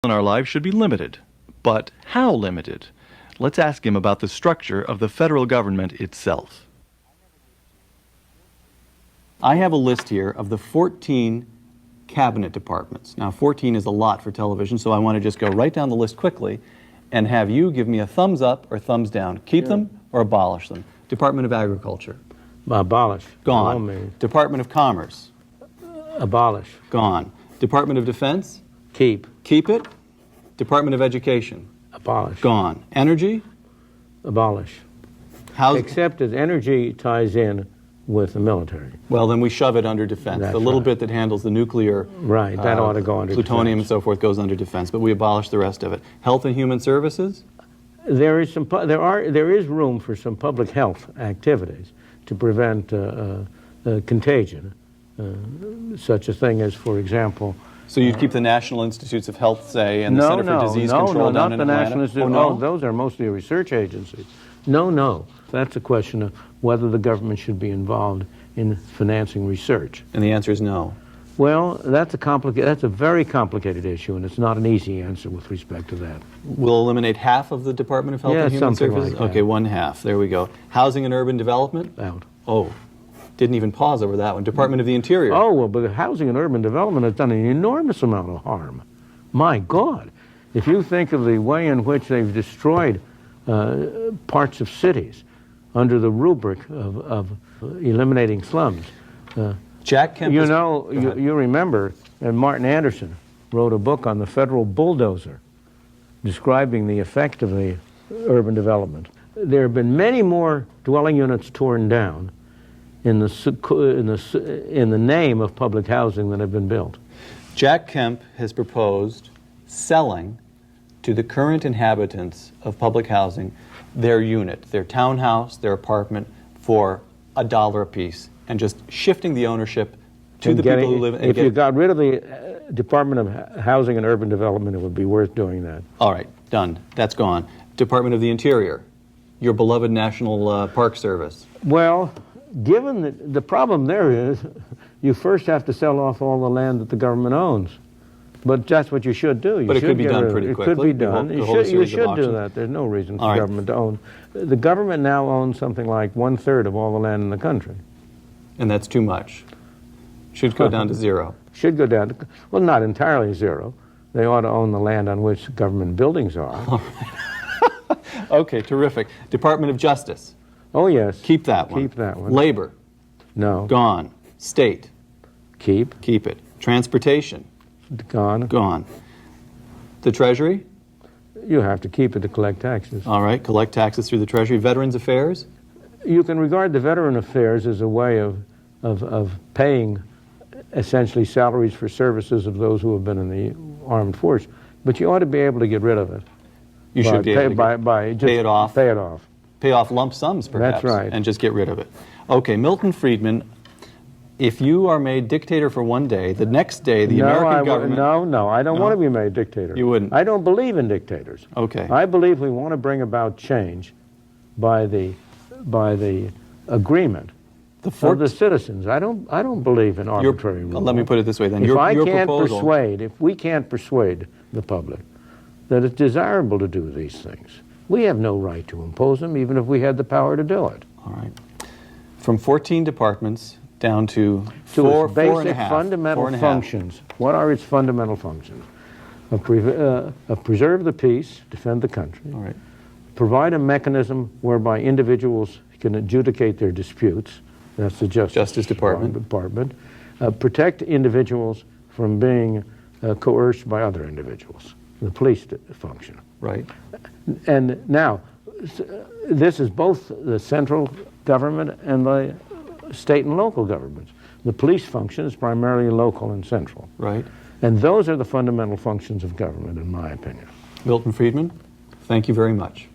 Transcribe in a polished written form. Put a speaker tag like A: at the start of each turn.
A: in our lives should be limited. But how limited? Let's ask him about the structure of the federal government itself. I have a list here of the 14 cabinet departments. Now, 14 is a lot for television, so I want to just go right down the list quickly and have you give me a thumbs up or thumbs down. Keep them or abolish them. Department of Agriculture.
B: Abolish.
A: Gone. Department of Commerce.
B: Abolish.
A: Gone. Department of Defense.
B: Keep.
A: Keep it. Department of Education.
B: Abolish.
A: Gone. Energy.
B: Abolish.
A: Housing.
B: Except as energy ties in with the military.
A: Well, then we shove it under defense.
B: That's
A: the little
B: right.
A: bit that handles the nuclear,
B: Right, that ought to go under
A: plutonium
B: defense.
A: and so forth goes under defense, but we abolish the rest of it. Health and Human Services?
B: There is room for some public health activities to prevent contagion, such a thing as, for example.
A: So you'd keep the National Institutes of Health, say, and the Center for Disease Control down in
B: not the
A: Atlanta?
B: National Institute.
A: Oh, no?
B: Those are mostly research agencies. No. That's a question of whether the government should be involved in financing research.
A: And the answer is no.
B: Well, that's a very complicated issue, and it's not an easy answer with respect to that.
A: We'll eliminate half of the Department of Health and Human Services?
B: Like that.
A: Okay, one half. There we go. Housing and Urban Development?
B: Out.
A: Oh, didn't even pause over that one. Department of the Interior?
B: Oh, well, but housing and urban development has done an enormous amount of harm. My God. If you think of the way in which they've destroyed parts of cities under the rubric of eliminating slums.
A: Jack Kemp.
B: You know, you remember, Martin Anderson wrote a book on the federal bulldozer describing the effect of the urban development. There have been many more dwelling units torn down in the name of public housing than have been built.
A: Jack Kemp has proposed selling to the current inhabitants of public housing their unit, their townhouse, their apartment, for $1 a piece, and just shifting the ownership to the people who live in it.
B: If you got rid of the Department of Housing and Urban Development, it would be worth doing that.
A: All right, done. That's gone. Department of the Interior, your beloved National Park Service.
B: Well, given the problem there is, you first have to sell off all the land that the government owns. But that's what you should do.
A: But it could be done pretty quickly.
B: It could be done. You should do that. There's no reason for the government to own. The government now owns something like 1/3 of all the land in the country.
A: And that's too much. Should go down to zero.
B: Should go down to, well, not entirely zero. They ought to own the land on which government buildings are.
A: All right. Okay, terrific. Department of Justice.
B: Oh, yes.
A: Keep that one.
B: Keep that one.
A: Labor.
B: No.
A: Gone. State.
B: Keep.
A: Keep it. Transportation.
B: Gone.
A: Gone. The Treasury?
B: You have to keep it to collect taxes.
A: All right, collect taxes through the Treasury. Veterans Affairs?
B: You can regard the Veteran Affairs as a way of paying essentially salaries for services of those who have been in the armed force, but you ought to be able to get rid of it.
A: You should be able to pay it off.
B: Pay it off.
A: Pay off lump sums, perhaps.
B: That's right.
A: And just get rid of it. Okay, Milton Friedman, if you are made dictator for one day, the next day the American government...
B: No, I don't want to be made dictator.
A: You wouldn't?
B: I don't believe in dictators.
A: Okay.
B: I believe we want to bring about change by the agreement of the citizens. I don't believe in arbitrary rule.
A: Let me put it this way then.
B: If we can't persuade the public that it's desirable to do these things, we have no right to impose them, even if we had the power to do it.
A: All right. From 14 departments down to four
B: basic fundamental functions. What are its fundamental functions? Preserve the peace, defend the country.
A: All right.
B: Provide a mechanism whereby individuals can adjudicate their disputes. That's the Justice Department. Protect individuals from being coerced by other individuals. The police function.
A: Right.
B: And now, this is both the central government and the state and local governments. The police function is primarily local and central.
A: Right.
B: And those are the fundamental functions of government, in my opinion.
A: Milton Friedman, thank you very much.